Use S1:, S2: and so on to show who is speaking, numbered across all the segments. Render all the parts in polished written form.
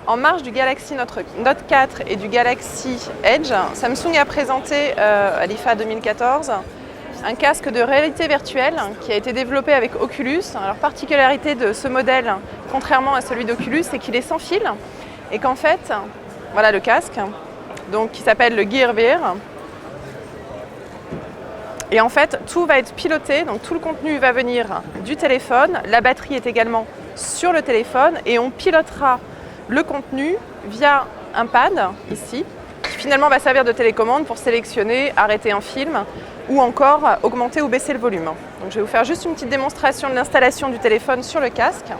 S1: En marge du Galaxy Note 4 et du Galaxy Edge, Samsung a présenté à l'IFA 2014 un casque de réalité virtuelle qui a été développé avec Oculus. Alors, particularité de ce modèle, contrairement à celui d'Oculus, c'est qu'il est sans fil et qu'en fait, voilà le casque, donc, qui s'appelle le Gear VR. Et en fait, tout va être piloté, donc tout le contenu va venir du téléphone, la batterie est également sur le téléphone et on pilotera le contenu via un pad, ici, qui finalement va servir de télécommande pour sélectionner, arrêter un film ou encore augmenter ou baisser le volume. Donc je vais vous faire juste une petite démonstration de l'installation du téléphone sur le casque,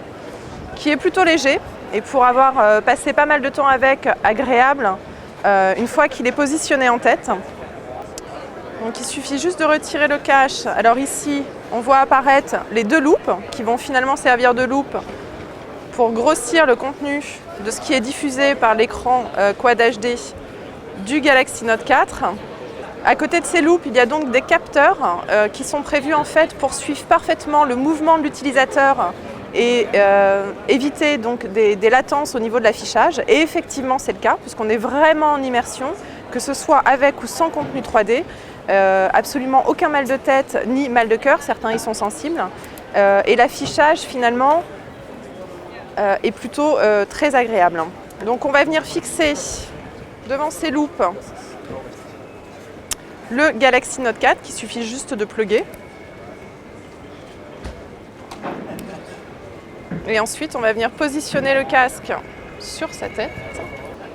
S1: qui est plutôt léger et pour avoir passé pas mal de temps avec, agréable, une fois qu'il est positionné en tête. Donc il suffit juste de retirer le cache. Alors ici, on voit apparaître les deux loupes qui vont finalement servir de loupe pour grossir le contenu de ce qui est diffusé par l'écran Quad HD du Galaxy Note 4. À côté de ces loupes, il y a donc des capteurs qui sont prévus en fait pour suivre parfaitement le mouvement de l'utilisateur et éviter donc des latences au niveau de l'affichage. Et effectivement, c'est le cas, puisqu'on est vraiment en immersion, que ce soit avec ou sans contenu 3D. Absolument aucun mal de tête ni mal de cœur, certains y sont sensibles. Et l'affichage, finalement, est plutôt très agréable. Donc on va venir fixer devant ces loupes le Galaxy Note 4 qu'il suffit juste de plugger. Et ensuite on va venir positionner le casque sur sa tête.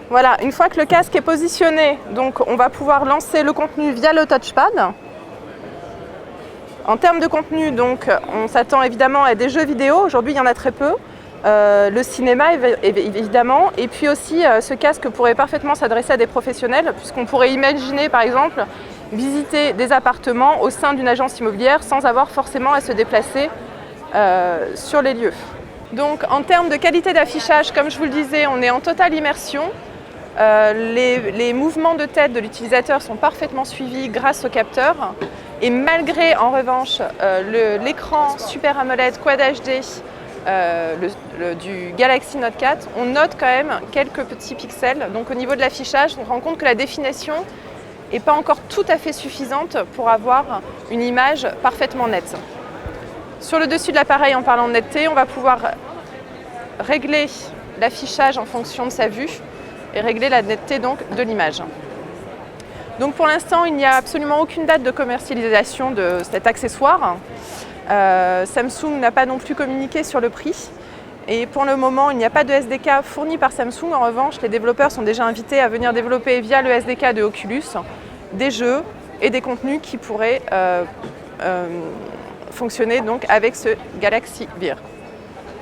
S1: Voilà, une fois que le casque est positionné, donc on va pouvoir lancer le contenu via le touchpad. En termes de contenu, donc, on s'attend évidemment à des jeux vidéo. Aujourd'hui, il y en a très peu. Le cinéma, évidemment. Et puis aussi, ce casque pourrait parfaitement s'adresser à des professionnels, puisqu'on pourrait imaginer, par exemple, visiter des appartements au sein d'une agence immobilière sans avoir forcément à se déplacer sur les lieux. Donc, en termes de qualité d'affichage, comme je vous le disais, on est en totale immersion. Les mouvements de tête de l'utilisateur sont parfaitement suivis grâce au capteur. Et malgré, en revanche, l'écran Super AMOLED Quad HD du Galaxy Note 4, on note quand même quelques petits pixels. Donc au niveau de l'affichage, on se rend compte que la définition n'est pas encore tout à fait suffisante pour avoir une image parfaitement nette. Sur le dessus de l'appareil, en parlant de netteté, on va pouvoir régler l'affichage en fonction de sa vue et régler la netteté donc de l'image. Donc pour l'instant, il n'y a absolument aucune date de commercialisation de cet accessoire. Samsung n'a pas non plus communiqué sur le prix. Et pour le moment, il n'y a pas de SDK fourni par Samsung. En revanche, les développeurs sont déjà invités à venir développer via le SDK de Oculus des jeux et des contenus qui pourraient fonctionner donc avec ce Galaxy VR.